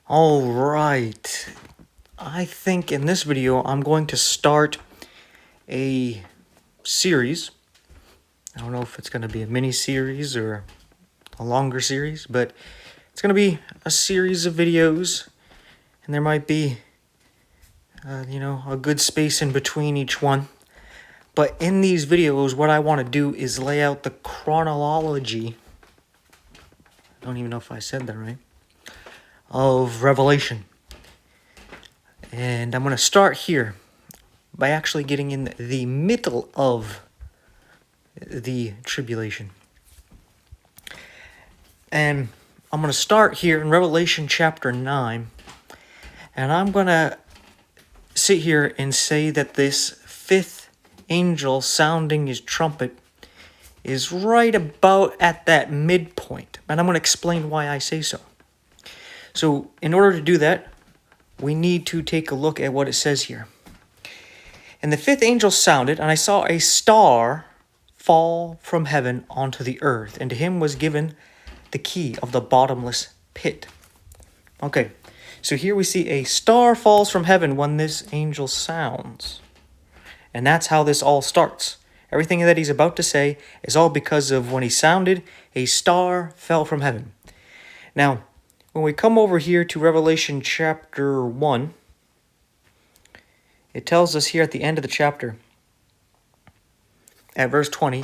All right. I think in this video, I'm going to start a series. I don't know if it's going to be a mini series or a longer series, but it's going to be a series of videos, and there might be, a good space in between each one. But in these videos, what I want to do is lay out the chronology. I don't even know if I said that right. Of Revelation. And I'm going to start here by actually getting in the middle of the tribulation. And I'm going to start here in Revelation chapter 9. And I'm going to sit here and say that this fifth angel sounding his trumpet is right about at that midpoint. And I'm going to explain why I say so. So in order to do that, we need to take a look at what it says here. And the fifth angel sounded, and I saw a star fall from heaven onto the earth, and to him was given the key of the bottomless pit. Okay, so here we see a star falls from heaven when this angel sounds. And that's how this all starts. Everything that he's about to say is all because of when he sounded, a star fell from heaven. Now, when we come over here to Revelation chapter 1, it tells us here at the end of the chapter, at verse 20,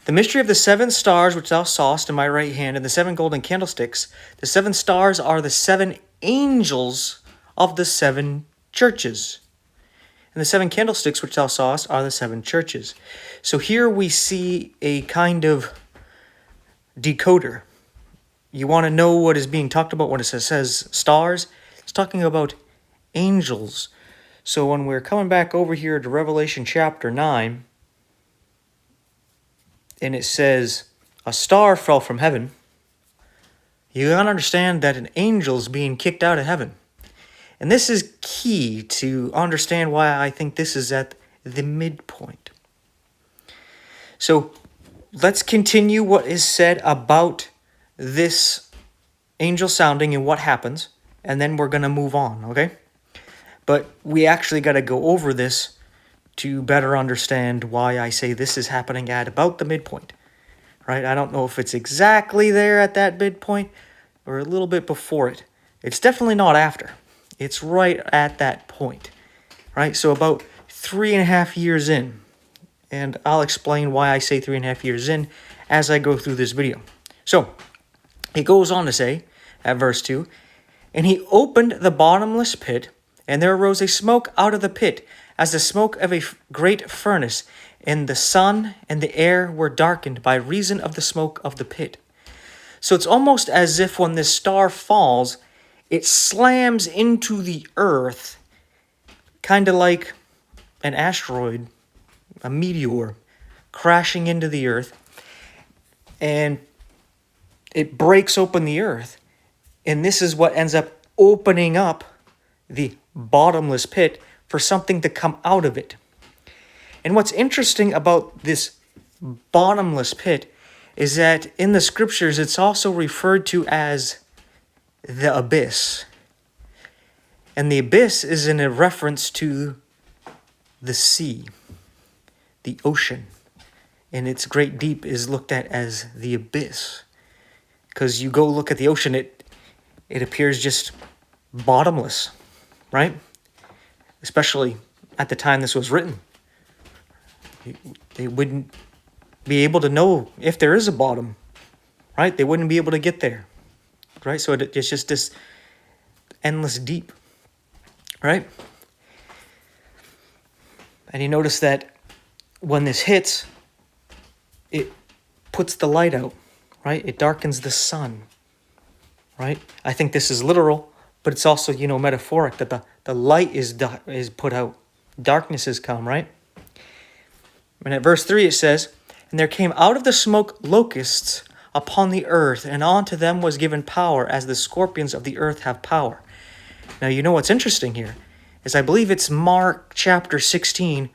the mystery of the 7 stars which thou sawest in my right hand, and the 7 golden candlesticks. The 7 stars are the 7 angels of the 7 churches. And the 7 candlesticks which thou sawest are the 7 churches. So here we see a kind of decoder. You want to know what is being talked about when it says stars? It's talking about angels. So when we're coming back over here to Revelation chapter 9, and it says, a star fell from heaven, you got to understand that an angel's being kicked out of heaven. And this is key to understand why I think this is at the midpoint. So let's continue what is said about this angel sounding and what happens, and then we're going to move on, okay? But we actually got to go over this to better understand why I say this is happening at about the midpoint, right? I don't know if it's exactly there at that midpoint or a little bit before it. It's definitely not after. It's right at that point, right? So about 3.5 years in, and I'll explain why I say 3.5 years in as I go through this video. So it goes on to say, at verse 2, and he opened the bottomless pit, and there arose a smoke out of the pit, as the smoke of a great furnace, and the sun and the air were darkened by reason of the smoke of the pit. So it's almost as if when this star falls, it slams into the earth, kind of like an asteroid, a meteor, crashing into the earth, and it breaks open the earth. And this is what ends up opening up the bottomless pit for something to come out of it. And what's interesting about this bottomless pit is that in the scriptures, it's also referred to as the abyss. And the abyss is in a reference to the sea, the ocean. And its great deep is looked at as the abyss. Because you go look at the ocean, it appears just bottomless, right? Especially at the time this was written. They wouldn't be able to know if there is a bottom, right? They wouldn't be able to get there, right? So it's just this endless deep, right? And you notice that when this hits, it puts the light out, right? It darkens the sun, right? I think this is literal, but it's also, metaphoric, that the light is put out. Darkness has come, right? And at verse 3 it says, and there came out of the smoke locusts upon the earth, and unto them was given power, as the scorpions of the earth have power. Now, you know what's interesting here is I believe it's Mark chapter 16,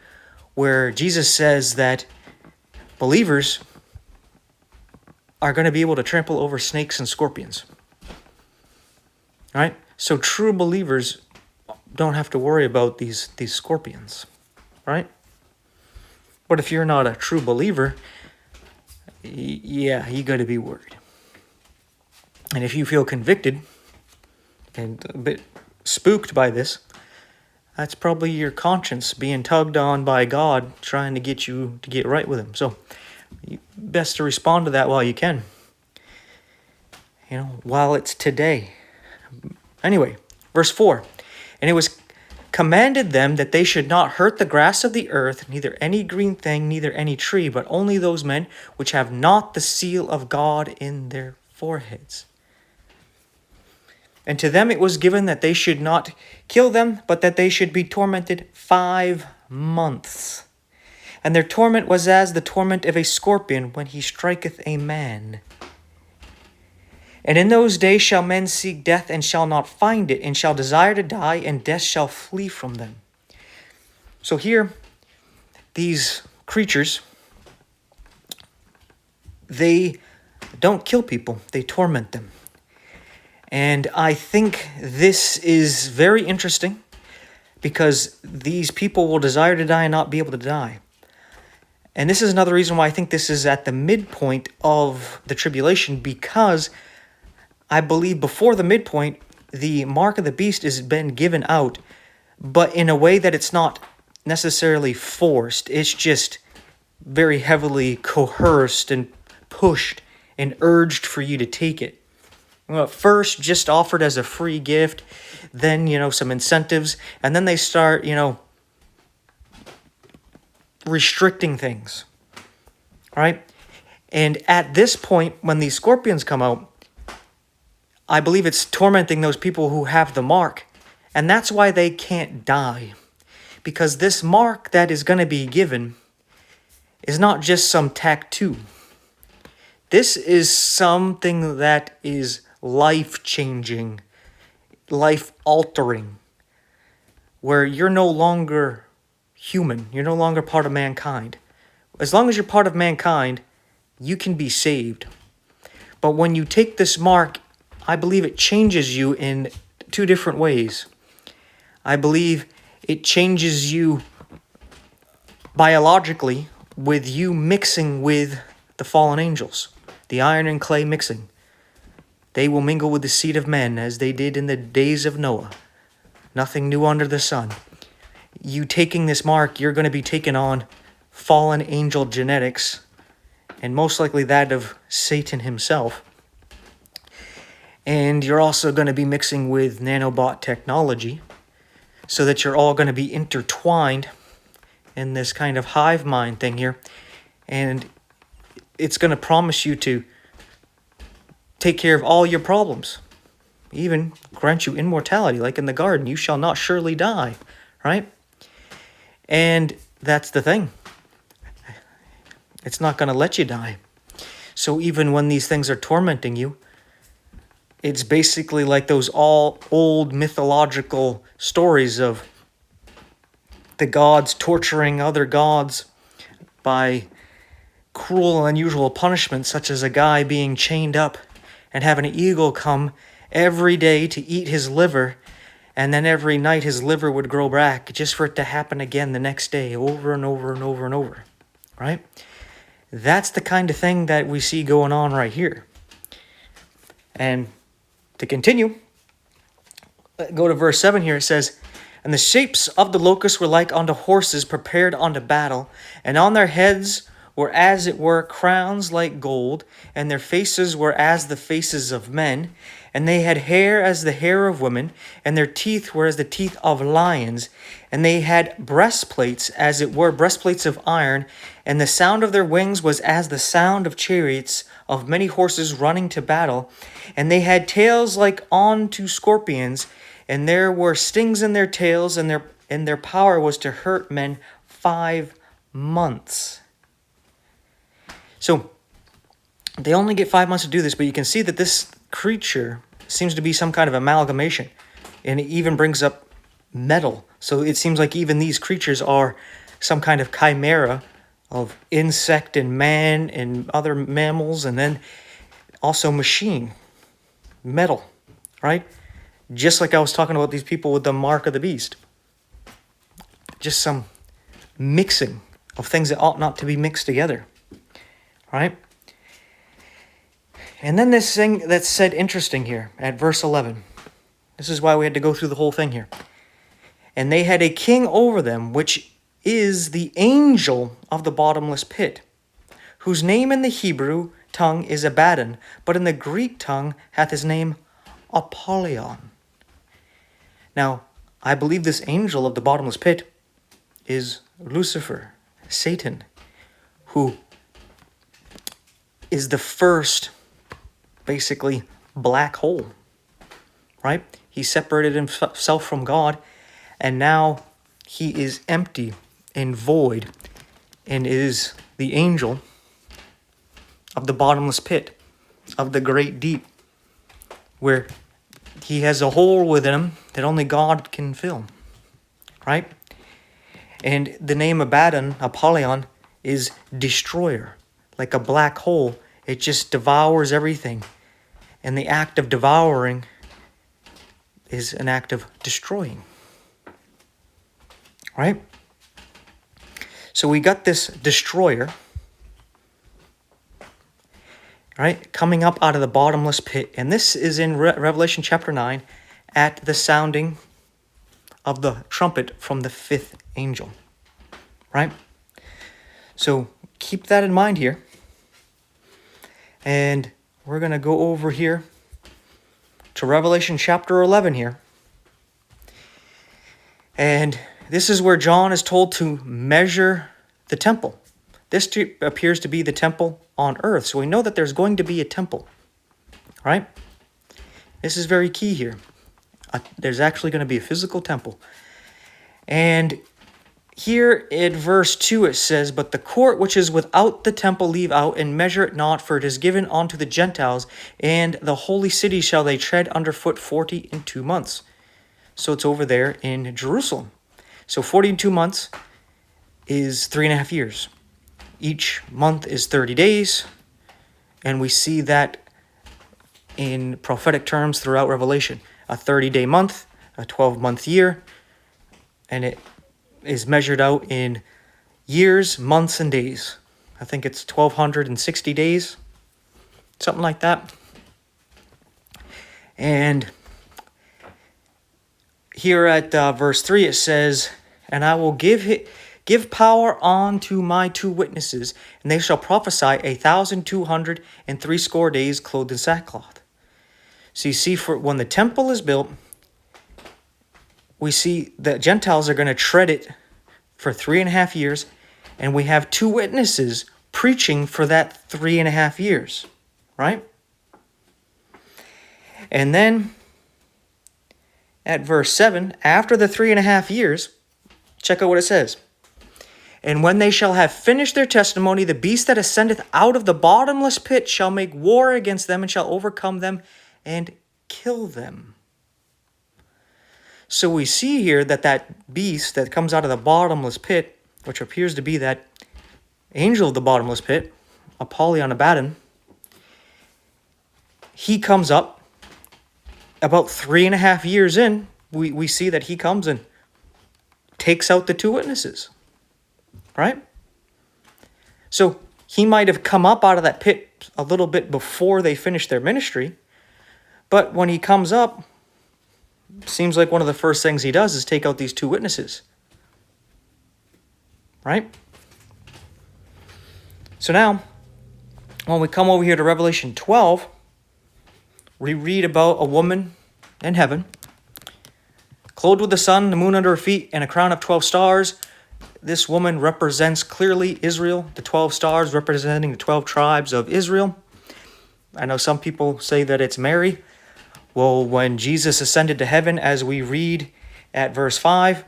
where Jesus says that believers are going to be able to trample over snakes and scorpions. All right? So true believers don't have to worry about these scorpions, right? But if you're not a true believer, yeah, you got to be worried. And if you feel convicted and a bit spooked by this, that's probably your conscience being tugged on by God, trying to get you to get right with Him. So, best to respond to that while you can. While it's today. Anyway, verse 4. And it was commanded them that they should not hurt the grass of the earth, neither any green thing, neither any tree, but only those men which have not the seal of God in their foreheads. And to them it was given that they should not kill them, but that they should be tormented 5 months. And their torment was as the torment of a scorpion when he striketh a man. And in those days shall men seek death, and shall not find it, and shall desire to die, and death shall flee from them. So here, these creatures, they don't kill people, they torment them. And I think this is very interesting, because these people will desire to die and not be able to die. And this is another reason why I think this is at the midpoint of the tribulation, because I believe before the midpoint, the mark of the beast has been given out, but in a way that it's not necessarily forced. It's just very heavily coerced and pushed and urged for you to take it. Well, first, just offered as a free gift, then, some incentives, and then they start, restricting things, right? And at this point, when these scorpions come out, I believe it's tormenting those people who have the mark. And that's why they can't die. Because this mark that is going to be given is not just some tattoo. This is something that is life-changing, life-altering, where you're no longer human. You're no longer part of mankind. As long as you're part of mankind, you can be saved. But when you take this mark, I believe it changes you in 2 different ways. I believe it changes you biologically with you mixing with the fallen angels, the iron and clay mixing. They will mingle with the seed of men as they did in the days of Noah. Nothing new under the sun. You taking this mark, you're going to be taking on fallen angel genetics, and most likely that of Satan himself. And you're also going to be mixing with nanobot technology so that you're all going to be intertwined in this kind of hive mind thing here. And it's going to promise you to take care of all your problems. Even grant you immortality, like in the garden. You shall not surely die, right? And that's the thing. It's not going to let you die. So even when these things are tormenting you, it's basically like those all old mythological stories of the gods torturing other gods by cruel and unusual punishments, such as a guy being chained up and having an eagle come every day to eat his liver, and then every night his liver would grow back just for it to happen again the next day, over and over and over and over, right? That's the kind of thing that we see going on right here. And to continue, go to verse 7 here. It says, And the shapes of the locusts were like unto horses prepared unto battle, and on their heads were as it were crowns like gold, and their faces were as the faces of men, and they had hair as the hair of women, and their teeth were as the teeth of lions, and they had breastplates as it were breastplates of iron, and the sound of their wings was as the sound of chariots of many horses running to battle, and they had tails like unto scorpions, and there were stings in their tails, and their power was to hurt men 5 months. So they only get 5 months to do this, but you can see that this creature seems to be some kind of amalgamation, and it even brings up metal. So it seems like even these creatures are some kind of chimera of insect and man and other mammals, and then also machine, metal, right? Just like I was talking about these people with the mark of the beast. Just some mixing of things that ought not to be mixed together. Right? And then this thing that's said interesting here at verse 11. This is why we had to go through the whole thing here. And they had a king over them, which is the angel of the bottomless pit, whose name in the Hebrew tongue is Abaddon, but in the Greek tongue hath his name Apollyon. Now, I believe this angel of the bottomless pit is Lucifer, Satan, who is the first, basically, black hole, right? He separated himself from God, and now he is empty and void, and is the angel of the bottomless pit, of the great deep, where he has a hole within him that only God can fill, right? And the name Abaddon, Apollyon, is destroyer. Like a black hole, it just devours everything. And the act of devouring is an act of destroying. Right? So we got this destroyer, right, coming up out of the bottomless pit. And this is in Revelation chapter 9 at the sounding of the trumpet from the fifth angel. Right? So keep that in mind here. And we're going to go over here to Revelation chapter 11 here. And this is where John is told to measure the temple. This appears to be the temple on earth. So we know that there's going to be a temple. Right? This is very key here. There's actually going to be a physical temple. And here in verse 2 it says, "But the court which is without the temple leave out, and measure it not, for it is given unto the Gentiles, and the holy city shall they tread underfoot 42 months." So it's over there in Jerusalem. So 42 months is 3.5 years. Each month is 30 days, and we see that in prophetic terms throughout Revelation. A 30-day month, a 12-month year, and it is measured out in years, months, and days. I think it's 1,260 days, something like that. And here at verse 3 it says, "And I will give power unto my 2 witnesses, and they shall prophesy 1,260 days clothed in sackcloth." So you see, for when the temple is built, we see the Gentiles are going to tread it for 3.5 years, and we have 2 witnesses preaching for that 3.5 years, right? And then at verse 7, after the 3.5 years, check out what it says. "And when they shall have finished their testimony, the beast that ascendeth out of the bottomless pit shall make war against them, and shall overcome them and kill them." So we see here that that beast that comes out of the bottomless pit, which appears to be that angel of the bottomless pit, Apollyon, Abaddon, he comes up about 3.5 years in. We see that he comes and takes out the 2 witnesses, right? So he might have come up out of that pit a little bit before they finished their ministry, but when he comes up, seems like one of the first things he does is take out these 2 witnesses. Right? So now, when we come over here to Revelation 12, we read about a woman in heaven, clothed with the sun, the moon under her feet, and a crown of 12 stars. This woman represents clearly Israel, the 12 stars representing the 12 tribes of Israel. I know some people say that it's Mary. Well, when Jesus ascended to heaven, as we read at verse 5,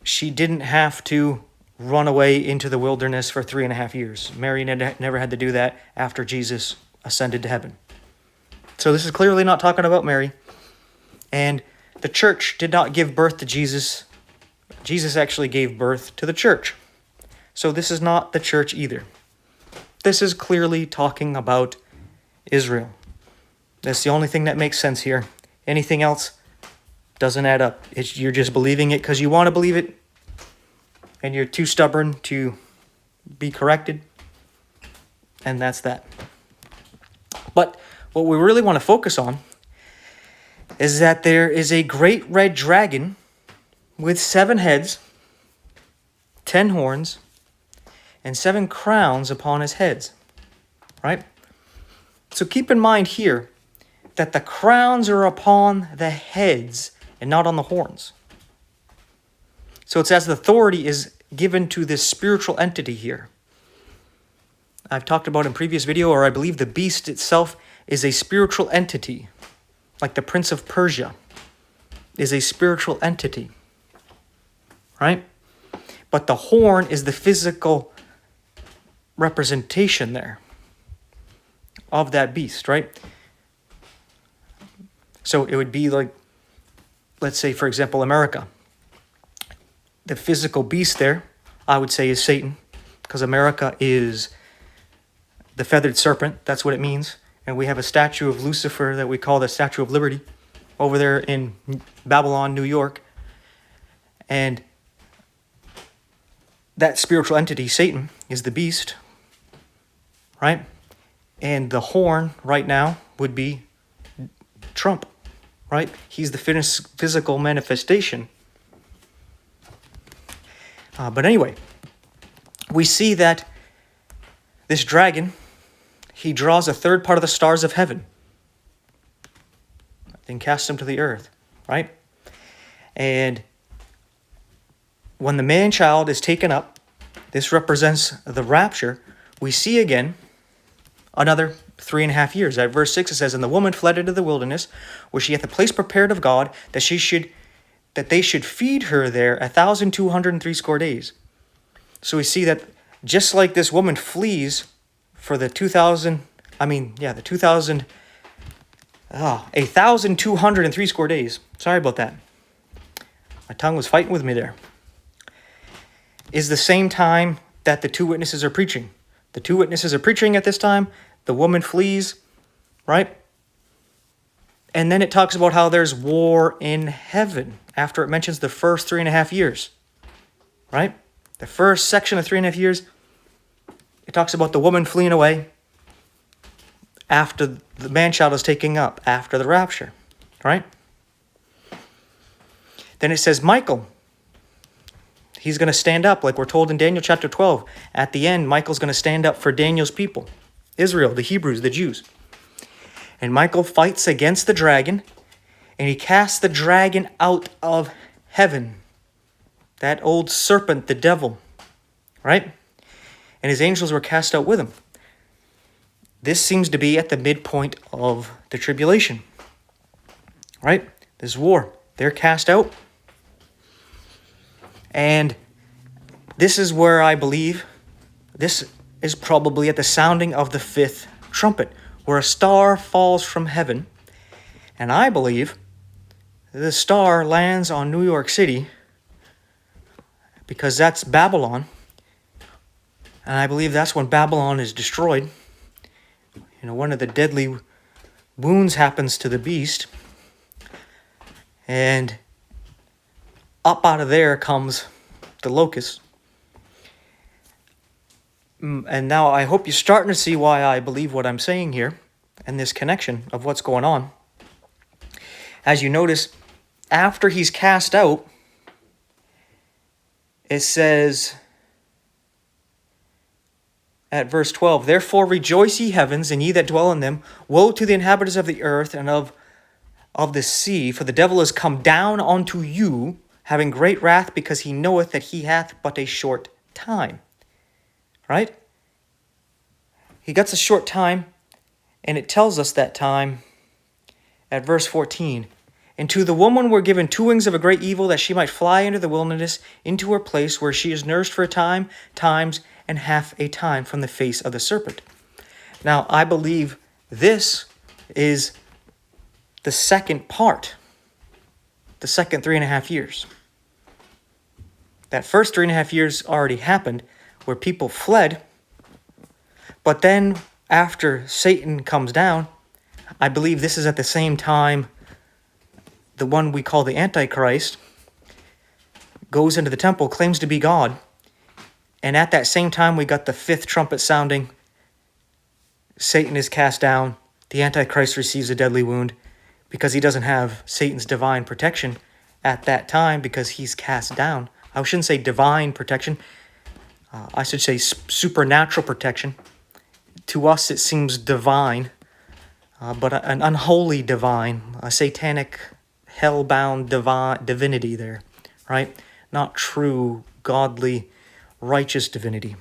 she didn't have to run away into the wilderness for 3.5 years. Mary never had to do that after Jesus ascended to heaven. So this is clearly not talking about Mary. And the church did not give birth to Jesus. Jesus actually gave birth to the church. So this is not the church either. This is clearly talking about Israel. That's the only thing that makes sense here, Anything else doesn't add up. You're just believing it because you want to believe it, and you're too stubborn to be corrected, and that's that. But what we really want to focus on is that there is a great red dragon with 7 heads, 10 horns, and 7 crowns upon his heads, right? So keep in mind here that the crowns are upon the heads and not on the horns. So it's as the authority is given to this spiritual entity here. I've talked about in previous video, or I believe the beast itself is a spiritual entity, like the Prince of Persia is a spiritual entity, right? But the horn is the physical representation there of that beast, right? So it would be like, let's say, for example, America. The physical beast there, I would say, is Satan, because America is the feathered serpent. That's what it means. And we have a statue of Lucifer that we call the Statue of Liberty over there in Babylon, New York. And that spiritual entity, Satan, is the beast, right? And the horn right now would be Trump, right? He's the physical manifestation. But anyway, we see that this dragon, he draws a third part of the stars of heaven, then casts them to the earth, right? And when the man-child is taken up, this represents the rapture, we see again another 3.5 years. At verse 6 it says, "And the woman fled into the wilderness, where she hath a place prepared of God, that they should feed her there 1,260 days." So we see that just like this woman flees for the 1,203 days. Sorry about that. My tongue was fighting with me there. Is the same time that the 2 witnesses are preaching. The 2 witnesses are preaching at this time. The woman flees, right? And then it talks about how there's war in heaven after it mentions the first 3.5 years, right? The first section of 3.5 years, it talks about the woman fleeing away after the man-child is taken up, after the rapture, right? Then it says Michael, he's going to stand up, like we're told in Daniel chapter 12. At the end, Michael's going to stand up for Daniel's people, Israel, the Hebrews, the Jews. And Michael fights against the dragon, and he casts the dragon out of heaven. That old serpent, the devil, right? And his angels were cast out with him. This seems to be at the midpoint of the tribulation, right? This war. They're cast out. And this is where I believe this is probably at the sounding of the 5th trumpet, where a star falls from heaven. And I believe the star lands on New York City because that's Babylon. And I believe that's when Babylon is destroyed. You know, one of the deadly wounds happens to the beast. And up out of there comes the locust. And now I hope you're starting to see why I believe what I'm saying here and this connection of what's going on. As you notice, after he's cast out, it says at verse 12, "Therefore rejoice, ye heavens, and ye that dwell in them. Woe to the inhabitants of the earth and of the sea, for the devil is come down unto you, having great wrath, because he knoweth that he hath but a short time." Right? He gets a short time, and it tells us that time at verse 14. "And to the woman were given 2 wings of a great evil, that she might fly into the wilderness, into her place, where she is nursed for a time, times, and half a time from the face of the serpent." Now, I believe this is the second part, the second 3.5 years. That first 3.5 years already happened, where people fled. But then, after Satan comes down, I believe this is at the same time the one we call the Antichrist, goes into the temple, claims to be God. And at that same time, we got the fifth trumpet sounding. Satan is cast down. The Antichrist receives a deadly wound because he doesn't have Satan's divine protection at that time because he's cast down. I shouldn't say divine protection. I should say supernatural protection. To us, it seems divine, but an unholy divine, a satanic, hell-bound divinity there, right? Not true, godly, righteous divinity.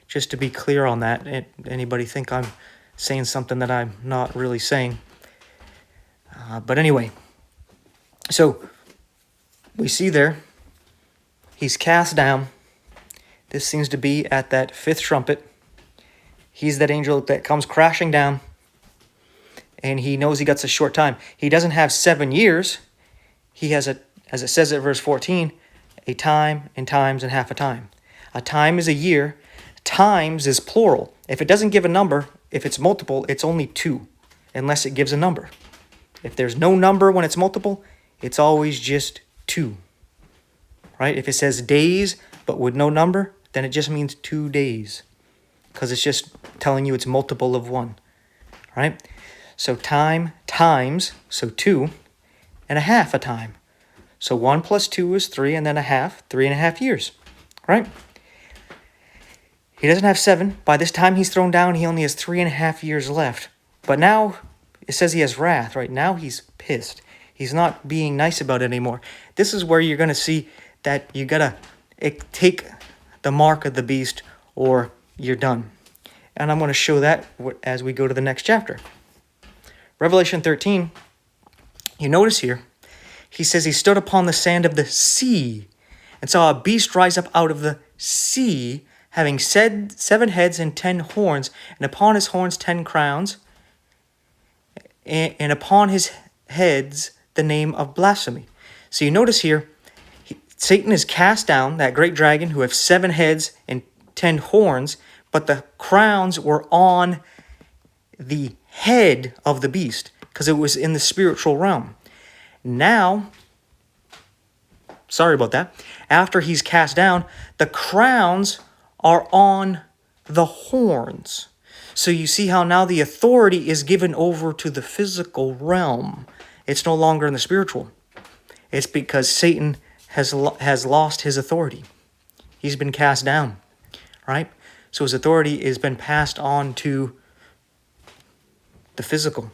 Just to be clear on that, anybody think I'm saying something that I'm not really saying? But anyway, so we see there, he's cast down. This seems to be at that fifth trumpet. He's that angel that comes crashing down, and he knows he got a short time. He doesn't have 7 years. He has, as it says at verse 14, a time and times and half a time. A time is a year. Times is plural. If it doesn't give a number, if it's multiple, it's only 2, unless it gives a number. If there's no number when it's multiple, it's always just 2, right? If it says days, but with no number, then it just means 2 days, because it's just telling you it's multiple of 1, right? So time, times, so 2, and a half a time. So 1 plus 2 is 3, and then a half, 3.5 years, right? He doesn't have 7. By this time he's thrown down, he only has 3.5 years left. But now it says he has wrath, right? Now he's pissed. He's not being nice about it anymore. This is where you're going to see that you got to take the mark of the beast or you're done. And I'm going to show that as we go to the next chapter. Revelation 13, you notice here, he says he stood upon the sand of the sea and saw a beast rise up out of the sea, having 7 heads and 10 horns, and upon his horns 10 crowns, and upon his heads the name of blasphemy. So you notice here, Satan is cast down, that great dragon who have 7 heads and 10 horns, but the crowns were on the head of the beast because it was in the spiritual realm. Now, sorry about that, after he's cast down, the crowns are on the horns. So you see how now the authority is given over to the physical realm. It's no longer in the spiritual. It's because Satan has lost his authority. He's been cast down, right? So his authority has been passed on to the physical,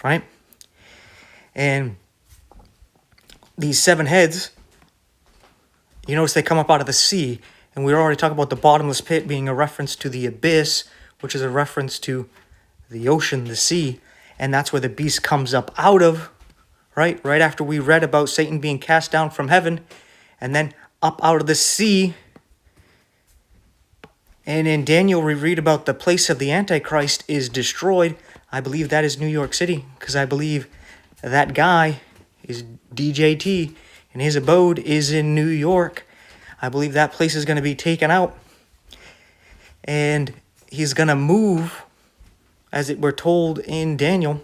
right? And these 7 heads, you notice they come up out of the sea. And we already talked about the bottomless pit being a reference to the abyss, which is a reference to the ocean, the sea. And that's where the beast comes up out of, right? Right after we read about Satan being cast down from heaven and then up out of the sea. And in Daniel, we read about the place of the Antichrist is destroyed. I believe that is New York City, because I believe that guy is DJT and his abode is in New York. I believe that place is going to be taken out. And he's going to move, as it we're told in Daniel,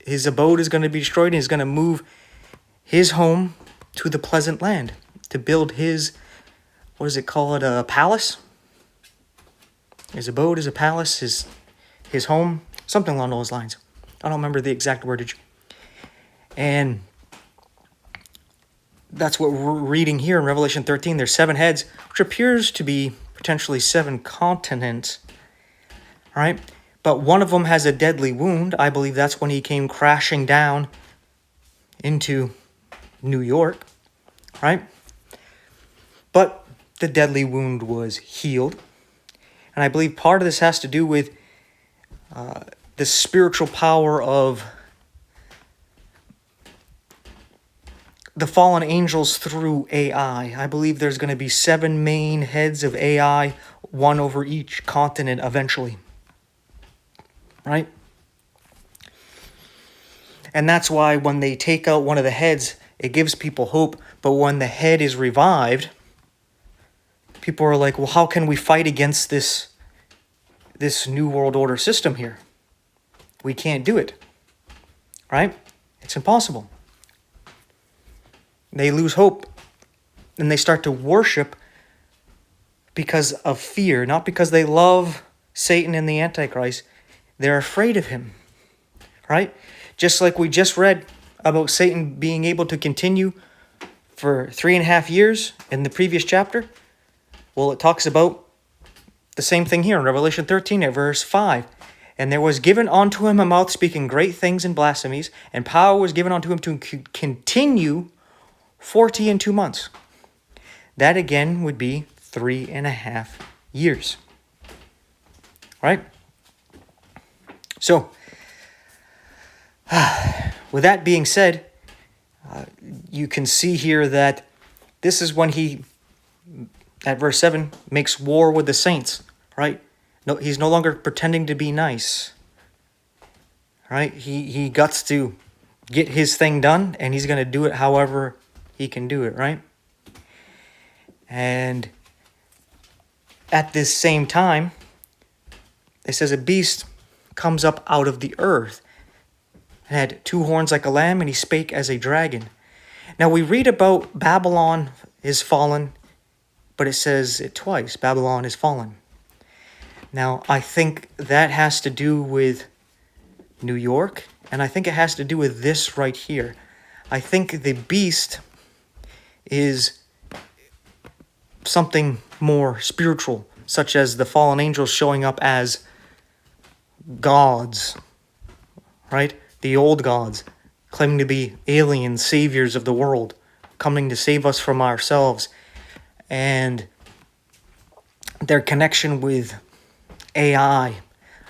his abode is going to be destroyed, and he's going to move his home to the pleasant land to build his, what does it call it, a palace? His abode is a palace, his home, something along those lines. I don't remember the exact wordage. And that's what we're reading here in Revelation 13. There's 7 heads, which appears to be potentially 7 continents, right? But one of them has a deadly wound. I believe that's when he came crashing down into New York, right? But the deadly wound was healed. And I believe part of this has to do with the spiritual power of the fallen angels through AI. I believe there's going to be 7 main heads of AI, one over each continent eventually. Right? And that's why when they take out one of the heads, it gives people hope. But when the head is revived, people are like, well, how can we fight against this New World Order system here? We can't do it. Right? It's impossible. They lose hope and they start to worship because of fear, not because they love Satan and the Antichrist. They're afraid of him, right? Just like we just read about Satan being able to continue for 3.5 years in the previous chapter. Well, it talks about the same thing here in Revelation 13 at verse 5. And there was given unto him a mouth speaking great things and blasphemies, and power was given unto him to continue 40 and 2 months. That again would be 3.5 years. Right? So, with that being said, you can see here that this is when he, at verse 7, makes war with the saints, right? No, he's no longer pretending to be nice, right? He guts to get his thing done, and he's going to do it however he can do it, right? And at this same time, it says a beast comes up out of the earth and had 2 horns like a lamb, and he spake as a dragon. Now we read about Babylon is fallen, but it says it twice, Babylon is fallen. Now I think that has to do with New York, and I think it has to do with this right here. I think the beast is something more spiritual, such as the fallen angels showing up as gods, right? The old gods, claiming to be alien saviors of the world, coming to save us from ourselves. And their connection with AI,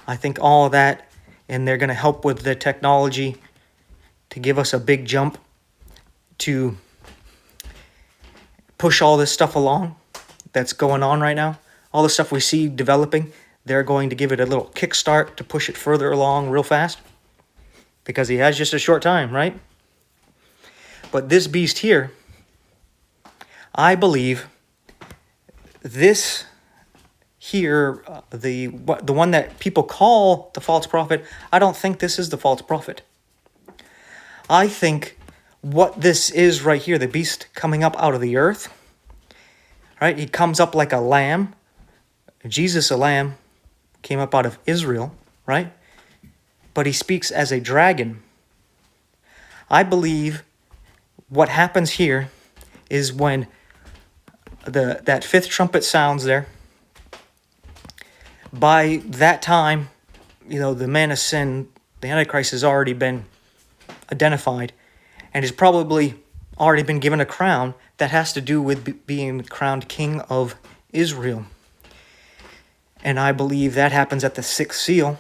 I think all of that, and they're going to help with the technology to give us a big jump to push all this stuff along that's going on right now. All the stuff we see developing, they're going to give it a little kickstart to push it further along real fast, because he has just a short time, right? But this beast here, I believe this here, the one that people call the false prophet, I don't think this is the false prophet. I think what this is right here, the beast coming up out of the earth, right? He comes up like a lamb. Jesus, a lamb, came up out of Israel, right? But he speaks as a dragon. I believe what happens here is when that 5th trumpet sounds there, by that time, the man of sin, the Antichrist, has already been identified and has probably already been given a crown that has to do with being crowned king of Israel. And I believe that happens at the 6th seal.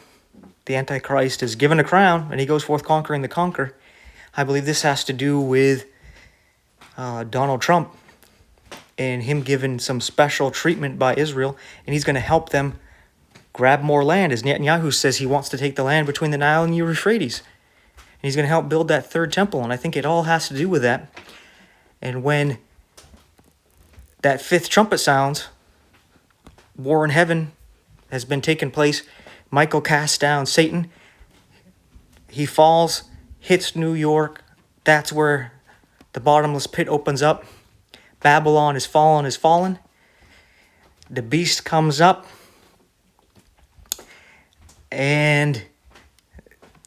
The Antichrist is given a crown and he goes forth conquering the conquer. I believe this has to do with Donald Trump and him given some special treatment by Israel, and he's going to help them grab more land, as Netanyahu says he wants to take the land between the Nile and Euphrates. And he's going to help build that 3rd temple, and I think it all has to do with that. And when that 5th trumpet sounds, war in heaven has been taking place. Michael casts down Satan. He falls, hits New York. That's where the bottomless pit opens up. Babylon is fallen. The beast comes up. And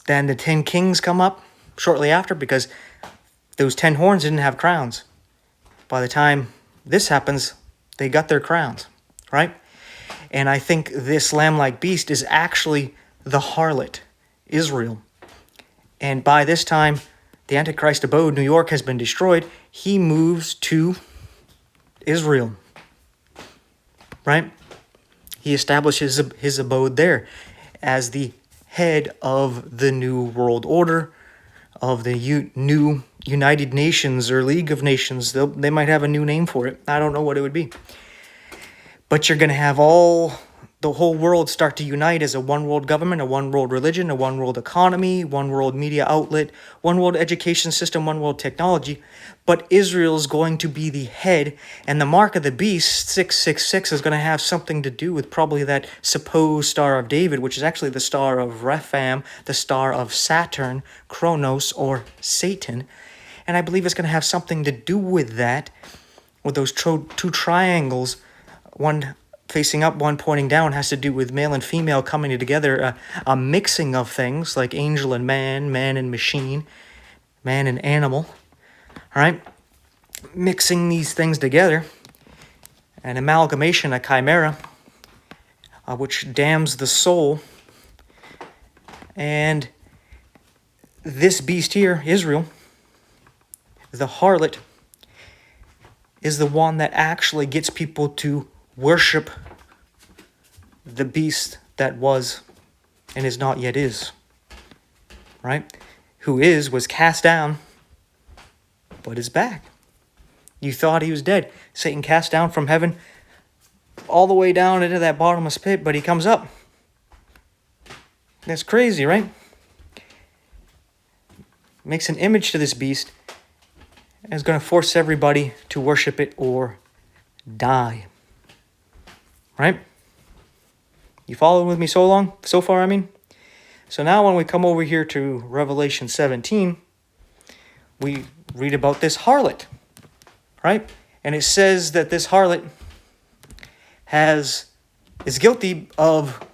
then the 10 kings come up shortly after, because those 10 horns didn't have crowns. By the time this happens, they got their crowns, right? And I think this lamb-like beast is actually the harlot, Israel. And by this time, the Antichrist abode, New York, has been destroyed. He moves to Israel, right? He establishes his abode there as the head of the New World Order, of the new United Nations or League of Nations. They might have a new name for it. I don't know what it would be. But you're going to have the whole world start to unite as a one world government, a one world religion, a one world economy, one world media outlet, one world education system, one world technology. But Israel's going to be the head, and the mark of the beast, 666, is going to have something to do with probably that supposed Star of David, which is actually the star of Rephaim, the star of Saturn, Kronos, or Satan. And I believe it's going to have something to do with that, with those two triangles, one facing up, one pointing down, has to do with male and female coming together, a mixing of things like angel and man, man and machine, man and animal. All right? Mixing these things together, an amalgamation, a chimera, which damns the soul. And this beast here, Israel, the harlot, is the one that actually gets people to worship the beast that was and is not yet is. Right? Who was cast down, but is back. You thought he was dead. Satan cast down from heaven all the way down into that bottomless pit, but he comes up. That's crazy, right? Makes an image to this beast and is going to force everybody to worship it or die. Right? You following with me so far, I mean? So now when we come over here to Revelation 17, we read about this harlot. Right? And it says that this harlot is guilty of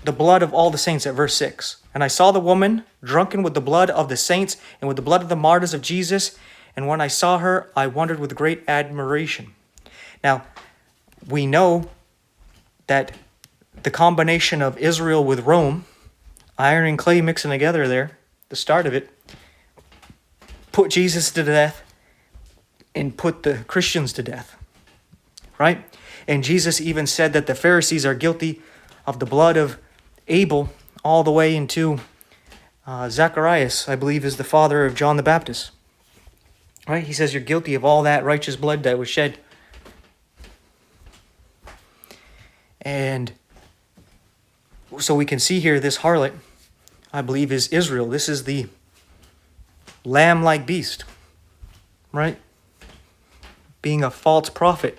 the blood of all the saints at verse 6. And I saw the woman drunken with the blood of the saints and with the blood of the martyrs of Jesus. And when I saw her, I wondered with great admiration. Now, we know that the combination of Israel with Rome, iron and clay mixing together there, the start of it, put Jesus to death and put the Christians to death. Right? And Jesus even said that the Pharisees are guilty of the blood of Abel all the way into Zacharias, I believe, is the father of John the Baptist. Right? He says you're guilty of all that righteous blood that was shed. And so we can see here this harlot, I believe, is Israel. This is the lamb-like beast. Right? Being a false prophet.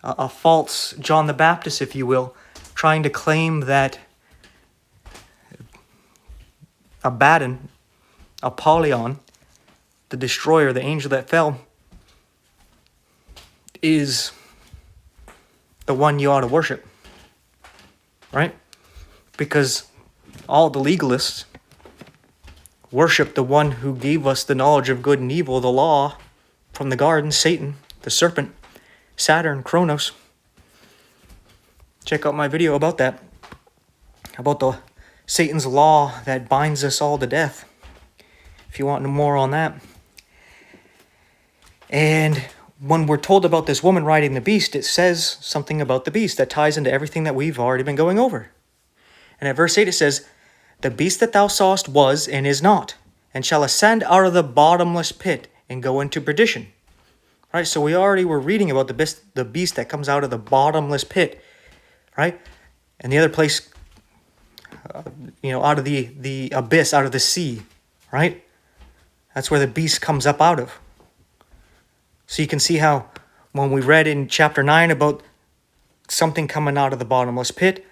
A false John the Baptist, if you will, trying to claim that Abaddon, Apollyon, the destroyer, the angel that fell, is the one you ought to worship. Right? Because all the legalists worship the one who gave us the knowledge of good and evil, the law from the garden, Satan, the serpent, Saturn, Kronos. Check out my video about that. About the Satan's law that binds us all to death. If you want more on that. And when we're told about this woman riding the beast, it says something about the beast that ties into everything that we've already been going over. And at verse 8 it says, "The beast that thou sawest was and is not, and shall ascend out of the bottomless pit and go into perdition." Right, so we already were reading about the beast that comes out of the bottomless pit, right? And the other place, out of the abyss, out of the sea, right? That's where the beast comes up out of. So you can see how when we read in chapter 9 about something coming out of the bottomless pit,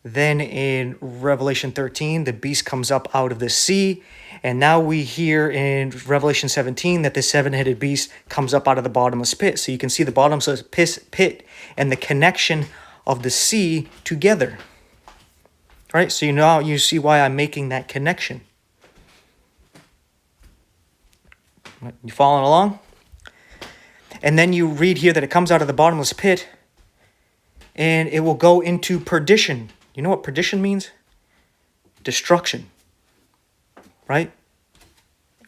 then in Revelation 13, the beast comes up out of the sea. And now we hear in Revelation 17 that the seven-headed beast comes up out of the bottomless pit. So you can see the bottomless pit and the connection of the sea together. Right? So you see why I'm making that connection. You following along? And then you read here that it comes out of the bottomless pit and it will go into perdition. You know what perdition means? Destruction. Right?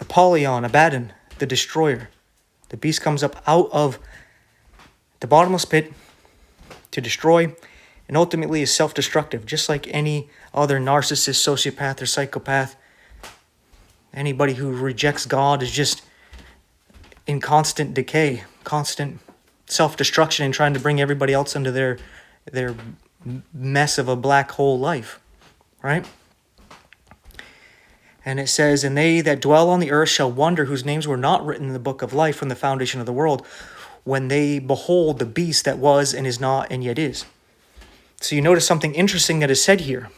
Apollyon, Abaddon, the destroyer. The beast comes up out of the bottomless pit to destroy and ultimately is self-destructive, just like any other narcissist, sociopath, or psychopath. Anybody who rejects God is just in constant decay, constant self-destruction and trying to bring everybody else into their mess of a black hole life, right? And it says, "And they that dwell on the earth shall wonder, whose names were not written in the book of life from the foundation of the world, when they behold the beast that was and is not and yet is." So you notice something interesting that is said here.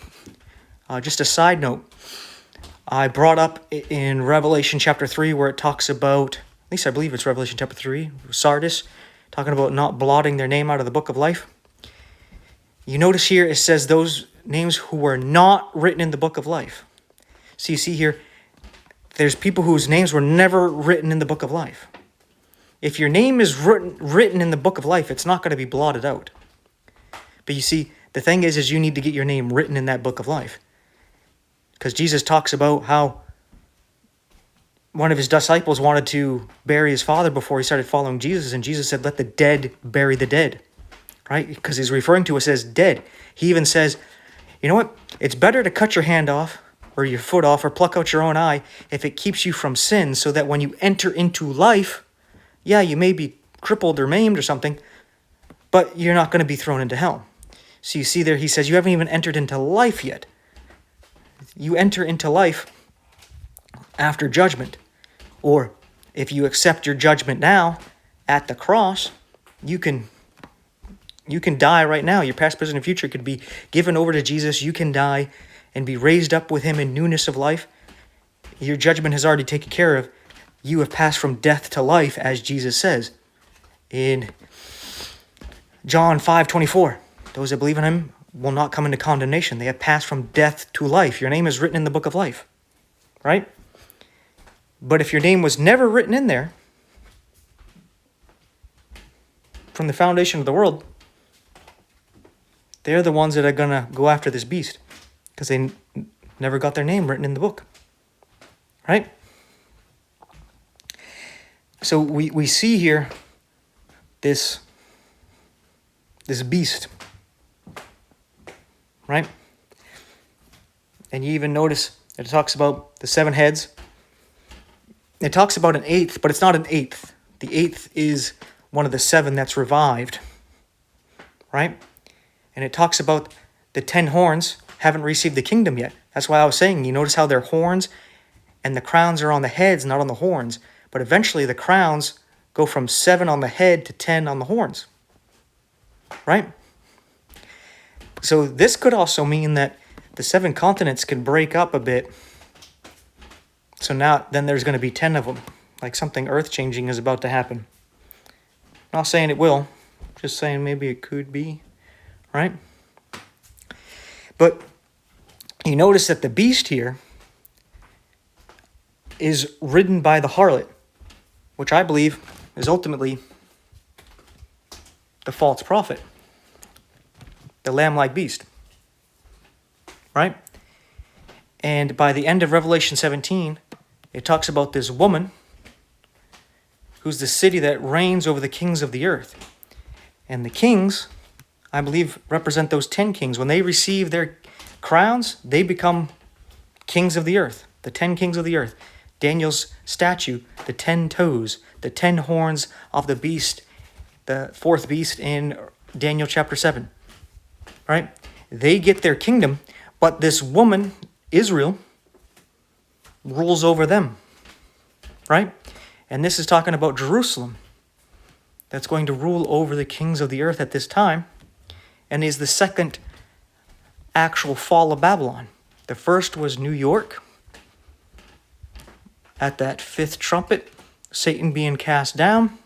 Just a side note. I brought up in Revelation chapter 3 where it talks about, at least I believe it's Revelation chapter 3, Sardis, talking about not blotting their name out of the book of life. You notice here it says those names who were not written in the book of life. So you see here, there's people whose names were never written in the book of life. If your name is written in the book of life, it's not going to be blotted out. But you see, the thing is you need to get your name written in that book of life. Because Jesus talks about how one of his disciples wanted to bury his father before he started following Jesus. And Jesus said, let the dead bury the dead. Right? Because he's referring to us as dead. He even says, you know what? It's better to cut your hand off or your foot off or pluck out your own eye if it keeps you from sin, so that when you enter into life, yeah, you may be crippled or maimed or something, but you're not going to be thrown into hell. So you see there, he says, you haven't even entered into life yet. You enter into life after judgment. Or if you accept your judgment now at the cross, you can die right now. Your past, present, and future could be given over to Jesus. You can die and be raised up with him in newness of life. Your judgment has already taken care of. You have passed from death to life, as Jesus says in John 5:24. Those that believe in him will not come into condemnation. They have passed from death to life. Your name is written in the book of life, right? But if your name was never written in there from the foundation of the world, they're the ones that are going to go after this beast because they never got their name written in the book, right? So we see here this beast, right? And you even notice it talks about the 7 heads. It talks about an 8th, but it's not an 8th. The 8th is one of the 7 that's revived, right? And it talks about the 10 horns haven't received the kingdom yet. That's why I was saying, you notice how their horns and the crowns are on the heads, not on the horns. But eventually the crowns go from 7 on the head to 10 on the horns, right? So this could also mean that the 7 continents can break up a bit. So now, then there's going to be 10 of them. Like something earth-changing is about to happen. Not saying it will. Just saying maybe it could be. Right? But you notice that the beast here is ridden by the harlot, which I believe is ultimately the false prophet. The lamb-like beast. Right? And by the end of Revelation 17, it talks about this woman who's the city that reigns over the kings of the earth. And the kings, I believe, represent those 10 kings. When they receive their crowns, they become kings of the earth. The 10 kings of the earth. Daniel's statue, the 10 toes, the 10 horns of the beast, the 4th beast in Daniel chapter 7. Right? They get their kingdom, but this woman, Israel, rules over them. Right? And this is talking about Jerusalem. That's going to rule over the kings of the earth at this time, and is the second actual fall of Babylon. The first was New York, at that 5th trumpet, Satan being cast down.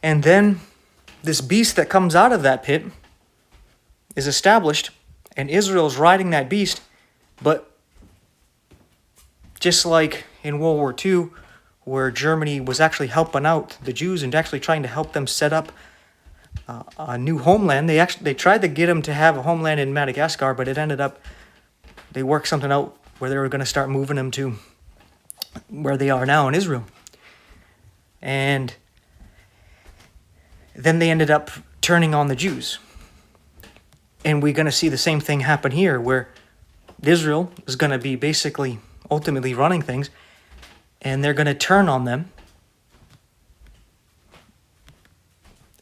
And then this beast that comes out of that pit is established, and Israel's riding that beast, but just like in World War II, where Germany was actually helping out the Jews and actually trying to help them set up a new homeland. They tried to get them to have a homeland in Madagascar, but it ended up, they worked something out where they were going to start moving them to where they are now in Israel. And then they ended up turning on the Jews. And we're going to see the same thing happen here, where Israel is going to be basically ultimately running things, and they're going to turn on them.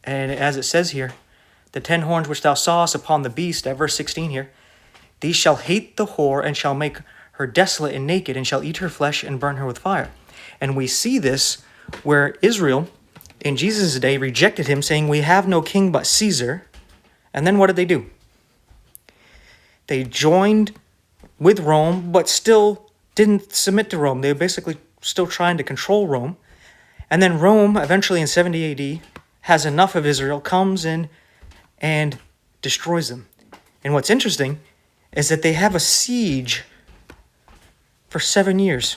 And as it says here, the 10 horns which thou sawest upon the beast, at verse 16 here, these shall hate the whore, and shall make her desolate and naked, and shall eat her flesh and burn her with fire. And we see this where Israel, in Jesus' day, rejected him, saying, we have no king but Caesar. And then what did they do? They joined with Rome, but still didn't submit to Rome. They were basically still trying to control Rome. And then Rome, eventually in 70 AD, has enough of Israel, comes in and destroys them. And what's interesting is that they have a siege for 7 years.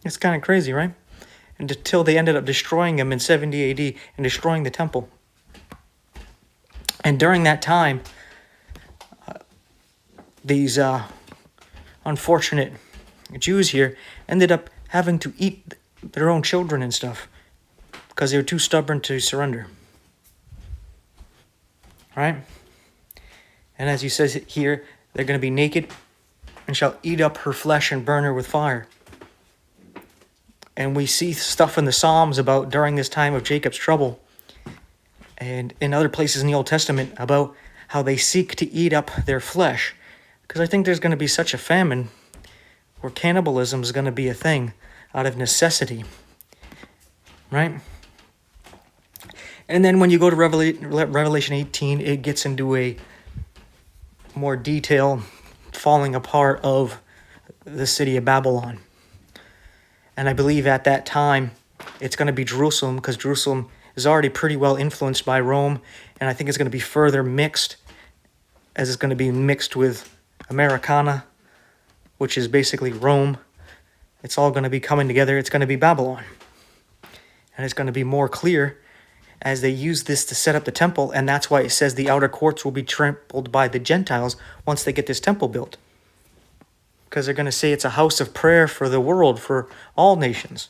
It's kind of crazy, right? And until they ended up destroying them in 70 AD and destroying the temple. And during that time, these unfortunate Jews here ended up having to eat their own children and stuff because they were too stubborn to surrender. Right? And as he says here, they're going to be naked and shall eat up her flesh and burn her with fire. And we see stuff in the Psalms about during this time of Jacob's trouble and in other places in the Old Testament about how they seek to eat up their flesh. Because I think there's going to be such a famine where cannibalism is going to be a thing out of necessity. Right? And then when you go to Revelation 18, it gets into a more detailed falling apart of the city of Babylon. And I believe at that time, it's going to be Jerusalem, because Jerusalem is already pretty well influenced by Rome. And I think it's going to be further mixed, as it's going to be mixed with Americana, which is basically Rome. It's all going to be coming together. It's going to be Babylon. And it's going to be more clear as they use this to set up the temple. And that's why it says the outer courts will be trampled by the Gentiles once they get this temple built. Because they're going to say it's a house of prayer for the world, for all nations.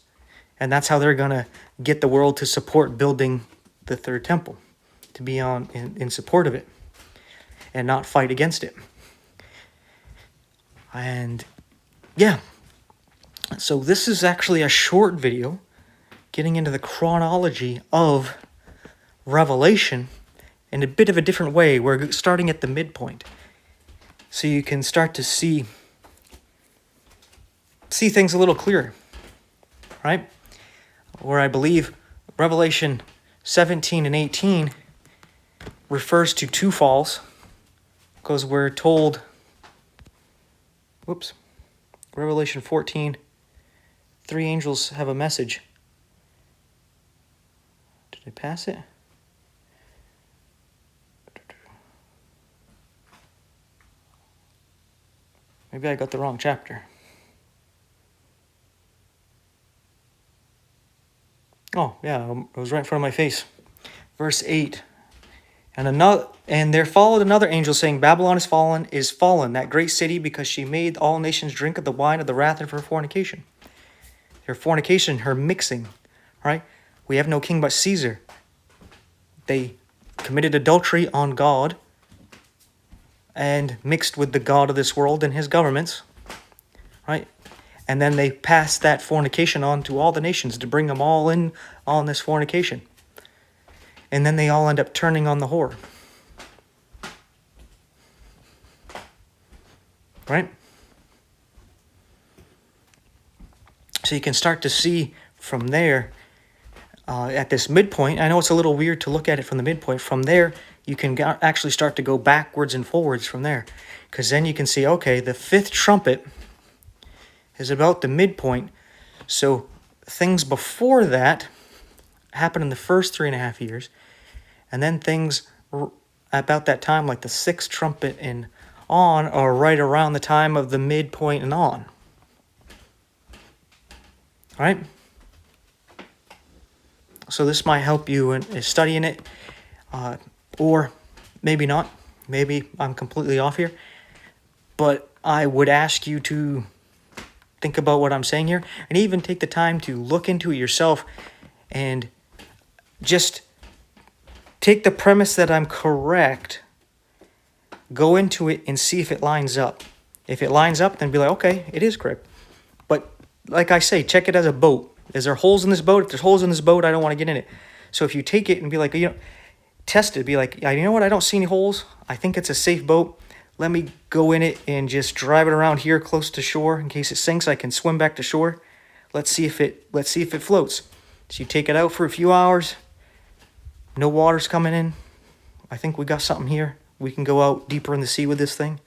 And that's how they're going to get the world to support building the third temple, to be in support of it and not fight against it. And yeah, so this is actually a short video getting into the chronology of Revelation in a bit of a different way. We're starting at the midpoint, so you can start to see things a little clearer, right? Where I believe Revelation 17 and 18 refers to two falls, because we're told, Revelation 14, 3 angels have a message. Did I pass it? Maybe I got the wrong chapter. Oh, yeah, it was right in front of my face. Verse 8. And there followed another angel saying, Babylon is fallen, that great city, because she made all nations drink of the wine of the wrath of her fornication. Her fornication, her mixing, right? We have no king but Caesar. They committed adultery on God and mixed with the god of this world and his governments, right? And then they passed that fornication on to all the nations to bring them all in on this fornication. And then they all end up turning on the whore. Right? So you can start to see from there, at this midpoint, I know it's a little weird to look at it from the midpoint. From there, you can actually start to go backwards and forwards from there. Because then you can see, okay, the fifth trumpet is about the midpoint. So things before that happen in the first 3.5 years. And then things about that time, like the sixth trumpet and on, are right around the time of the midpoint and on. All right? So this might help you in studying it. Or maybe not. Maybe I'm completely off here. But I would ask you to think about what I'm saying here, and even take the time to look into it yourself and just take the premise that I'm correct, go into it and see if it lines up. If it lines up, then be like, okay, it is correct. But like I say, check it as a boat. Is there holes in this boat? If there's holes in this boat, I don't want to get in it. So if you take it and be like, test it, be like, you know what, I don't see any holes. I think it's a safe boat. Let me go in it and just drive it around here close to shore. In case it sinks, I can swim back to shore. Let's see if it floats. So you take it out for a few hours. No water's coming in. I think we got something here. We can go out deeper in the sea with this thing.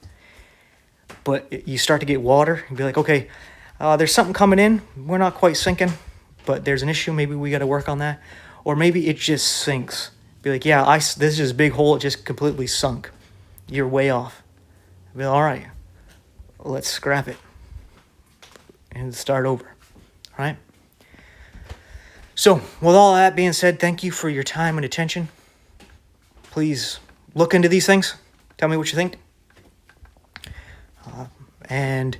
but you start to get water and be like, okay, there's something coming in. We're not quite sinking, but there's an issue. Maybe we got to work on that. Or maybe it just sinks. Be like, yeah, this is just a big hole. It just completely sunk. You're way off. Be like, all right, let's scrap it and start over. All right. So with all that being said, thank you for your time and attention. Please look into these things. Tell me what you think. And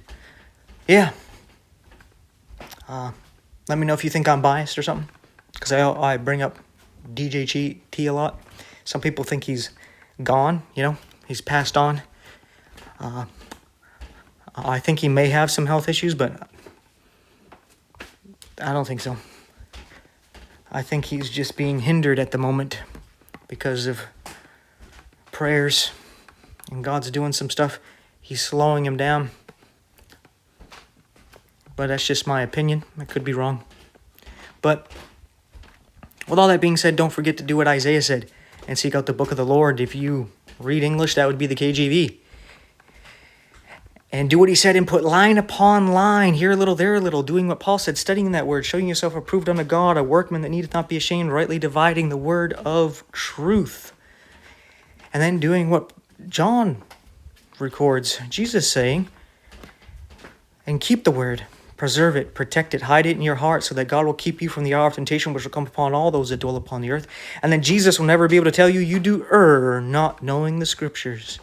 yeah, let me know if you think I'm biased or something, because I bring up DJ T a lot. Some people think he's gone, he's passed on. I think he may have some health issues, but I don't think so. I think he's just being hindered at the moment because of prayers, and God's doing some stuff. He's slowing him down. But that's just my opinion. I could be wrong. But with all that being said, don't forget to do what Isaiah said and seek out the book of the Lord. If you read English, that would be the KJV. And do what he said and put line upon line, here a little, there a little, doing what Paul said, studying that word, showing yourself approved unto God, a workman that needeth not be ashamed, rightly dividing the word of truth. And then doing what John records Jesus saying, and keep the word, preserve it, protect it, hide it in your heart, so that God will keep you from the hour of temptation which will come upon all those that dwell upon the earth. And then Jesus will never be able to tell you, you do err, not knowing the scriptures.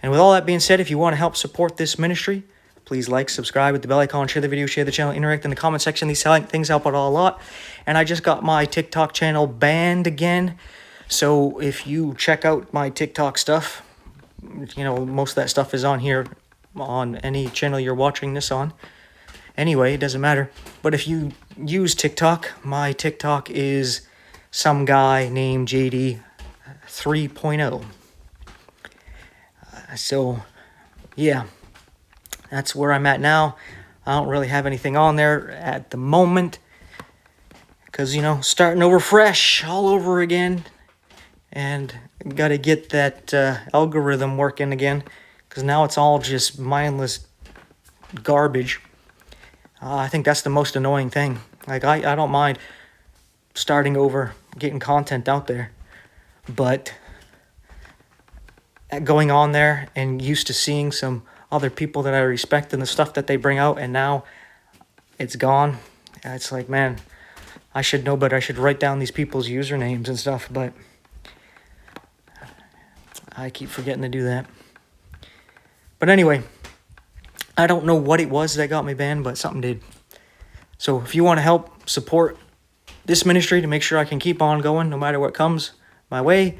And with all that being said, if you want to help support this ministry, please like, subscribe, with the bell icon, share the video, share the channel, interact in the comment section. These things help out a lot. And I just got my TikTok channel banned again. So if you check out my TikTok stuff, most of that stuff is on here on any channel you're watching this on. Anyway, it doesn't matter. But if you use TikTok, my TikTok is some guy named JD 3.0. So, yeah, that's where I'm at now. I don't really have anything on there at the moment because, starting over fresh all over again, and got to get that algorithm working again, because now it's all just mindless garbage. I think that's the most annoying thing. Like, I don't mind starting over, getting content out there, but going on there and used to seeing some other people that I respect and the stuff that they bring out, and now it's gone. It's like, man, I should know better. I should write down these people's usernames and stuff, but I keep forgetting to do that. But anyway, I don't know what it was that got me banned, but something did. So if you want to help support this ministry to make sure I can keep on going no matter what comes my way,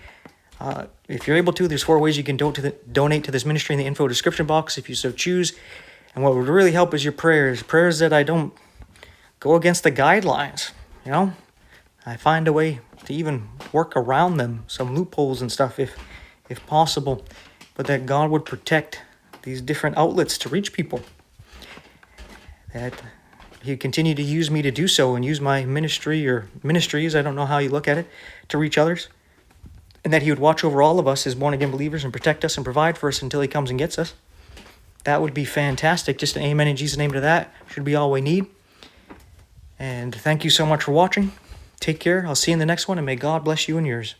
if you're able to, there's 4 ways you can donate to this ministry in the info description box if you so choose. And what would really help is your prayers. Prayers that I don't go against the guidelines, I find a way to even work around them, some loopholes and stuff if possible. But that God would protect these different outlets to reach people. That He'd continue to use me to do so, and use my ministry or ministries, I don't know how you look at it, to reach others. And that He would watch over all of us as born-again believers and protect us and provide for us until He comes and gets us. That would be fantastic. Just an amen in Jesus' name to that. Should be all we need. And thank you so much for watching. Take care. I'll see you in the next one, and may God bless you and yours.